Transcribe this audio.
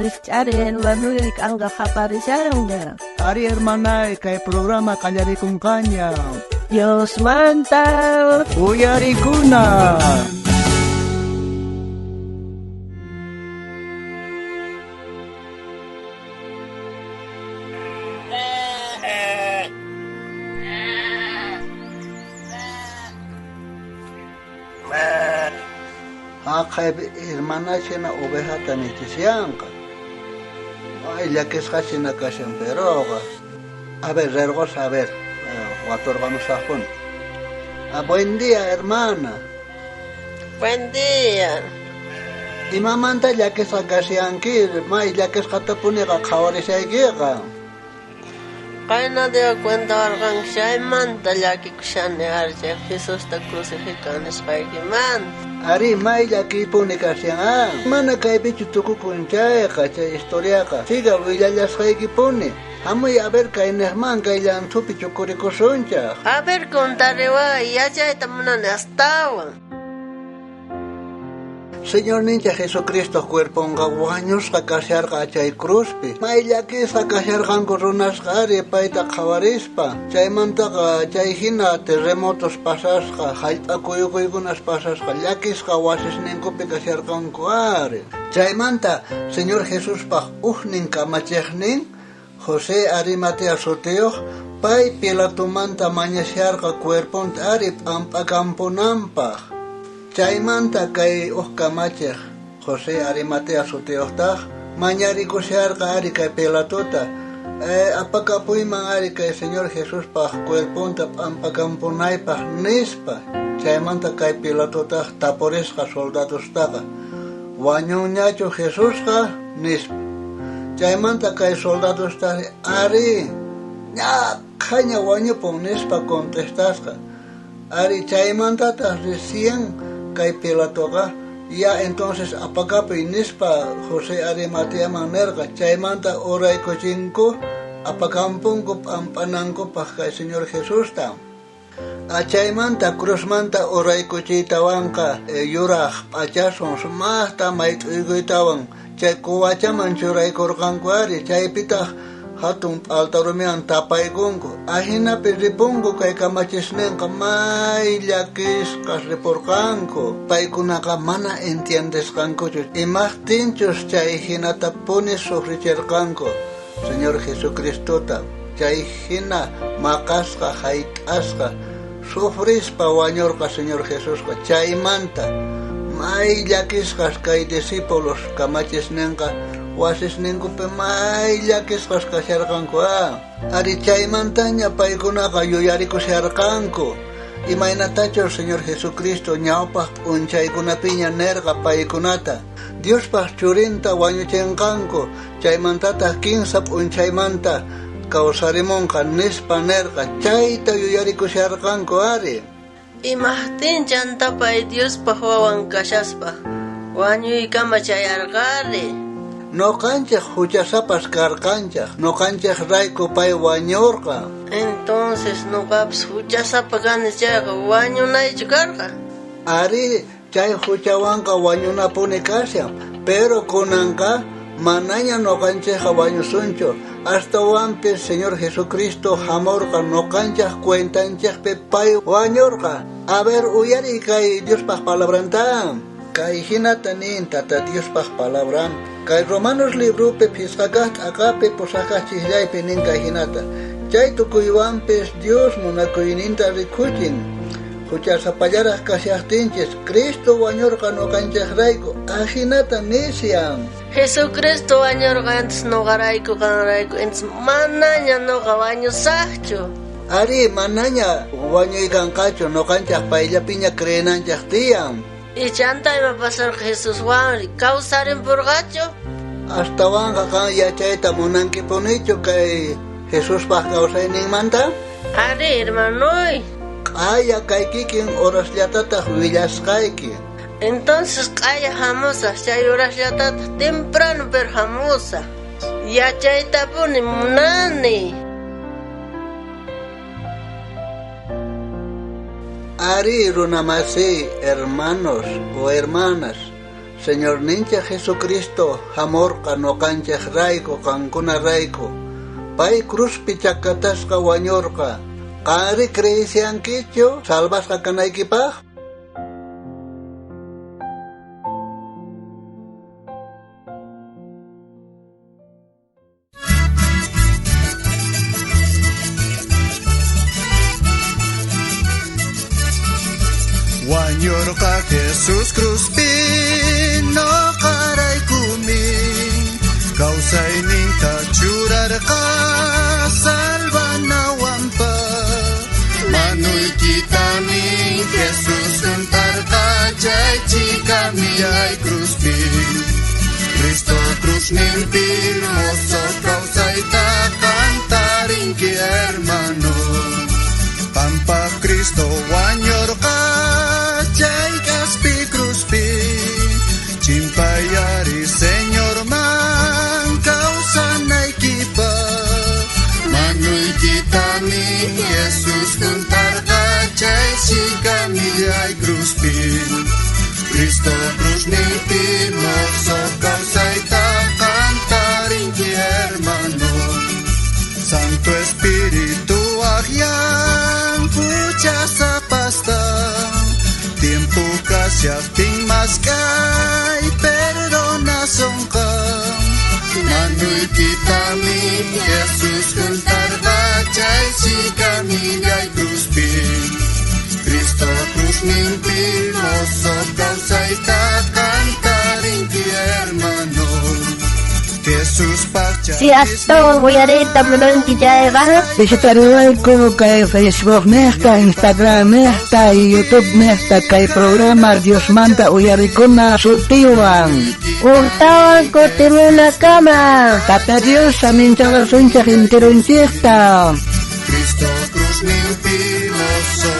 Richaren, Manuel, Anga Japarisharonga. Ari hermana, kay programa kanyarikong kanya. Dios manta. Uyarikuna. Kay hermana chena oveja tanitisianka. Ay, ya que es chena casemperoga. A ver, regos, a ver. Vamos a Juan. Buen día, hermana. Buen día. Y mamanta ya que es casianki, mai ya que es catapuniga kawarisaigiga. Kaina de cuenta argan shaimanta ya que kushane arja Jesús ta crucificado espaigiman. Ari mai ya que punika sianga. Mana kai bichu tuku kunchae kacha historiaka. Siga villa ya saigi pune. Amoy a ver que en hermano que ya antupi chocoricos soncha. A ver contarewa y allá estamos estaba. Señor ninja Jesucristo cuerpo en gaguaños sacasear gacha y cruzpi. Mailla que sacasear gangorunas gare paita javarispa. Chaimanta chay hina terremotos pasasja. Jaita cuyunas pasasja. Yakis gawasis nincopi casear gancoare. Chaimanta Señor Jesús pa ujnin kamachechnin. José Arimatea Soteo, pai pilatumanta mañasiarga cuerpont arip ampakampunampa. Chaimanta kai oskamachej, José Arimatea Soteo tah, mañarikusiarga ari kai pilatota. Apakapuiman ari kai Señor Jesús pa cuerponta ampakampunaipa nispa. Chaimanta kai pilatota taporesga soldados taga. Wañuñacho Jesúsga nispa. Chaimanta kay soldados ta ari ya caña waño pones pa contestasca ari chaimanta ta recién kay pilatoga ya entonces apagape nispa José Arimatea manerga chaimanta oray cochinco apagampungo ampanango pa kay Señor Jesús ta a chaimanta cruzmanta oray cochitawanka yuraj pachason smasta mait ugoitawan chay kuwacha manchuray korkankuari chay pitah hatun altarumian tapaygunku ahina piripungu kay kamachisnenka may llakisqas riporkanku paykunaqa mana entiendesqankuchu imaqtinchus chay hinata puni sufrichirqanku Señor Jesucristota chay hina maqasqa hayt'asqa sufrispa wañurqa Señor Jesusqa chaymanta may llakisqas kay discípulos kamachisnenqa wasisninkupi may llakisqas kasharqanku ari chaymantaña paykunaqa yuyarikusiarqanku imaynatachus Señor Jesucristo ñawpaq p'unchaykunapiña nerqa paykunata Diospaq churinta wañuchinqanku chaymantataq kinsa p'unchaymanta kawsarimunqa nispa nerqa chayta yuyarikusiarqanku ari Imahtin chantapay Dios pa wawan kashaspa. Wañuy kamachayarqari. Noqanchaq huchasapas karqanchaq. Noqanchaq rayku pay wañurqa. Entonces noqapas huchasapa ganichayqa wañunaychu karqa. Ari chay huchawanqa wañunapuni kashan. Pero kunanqa manaña noqanchaqqa wañusunchu. Hasta wampis Señor Jesucristo hamurqa noqanchaq cuentanchaqpi pay wañurqa. A ver, uyari kay Diospaq palabranta. Kay hinata nin tata Diospaq palabran. Kay Romanos librupi pisqakat aqapi pusaqaj chihlaypi nin kay hinata. Chay tukuywanpis Dios munakuyninta rikuchin. Huchasapallaraq kasiaqtinchis Cristo wañurqa noqanchaqrayku ahinata nisyan. Jesucristo wañurqa antes noqarayku kanrayku entonces manaña noqa wañusaqchu. Ari manaña wañuykanqachu noqanchaq payllapiña creenanchaq tiyan. Y chantayma pasar Jesús wanri kawsarimpurqachu. Astawanqa kan yachayta munankipunichu kay Jesuspaq kawsayninmanta? Ari hermanoy. Q'aya kaykikin horasllatataq willasqayki. Entonces q'aya hamusaq chay horasllatataq temprano pero hamusaq. Yachaytapuni munani. Ari runamasi hermanos o hermanas, Señor ninche Jesucristo, amor kanokanche raiko, kankuna raiko. Pai cruz pichakatasca wañorca. Kari creisianquicho, salvasca kanaikipaj. Wañorca Jesús cruzpino caray kumin Kausay ninka churarka salvanawampa Manuy kitami Jesús untarka chay chikami ay cruzpin Cristo cruz nimpin mozo kausay ta cantarin ki hermano Pampa Cristo wañorca chay caspi cruzpi Chimpayari Señor man causa naikipa Manuy kitami Jesus kuntarka chay sikami ay cruzpi Cristo cruz nipi mozo causa ita cantarin ki hermano Santo Espíritu ahyang pucha sa pasta Tiempo kasya ting maskay perdona songkang Manuy kitami Jesus kuntarka chay sikami ay cruzpin Cristo cruz nimpi mozo causa ita cantarin ki hermano Jesús pacha Si hasta voy a ir también que ya era. Visitaruel como que Facebook mesta, Instagram mesta y YouTube mesta que programa Dios manda uyarikuna sutiwan. Urtawan ko timo na kama. Tata Dios amin sa suncha intero insiesta. Cristo cruz nimpi mozo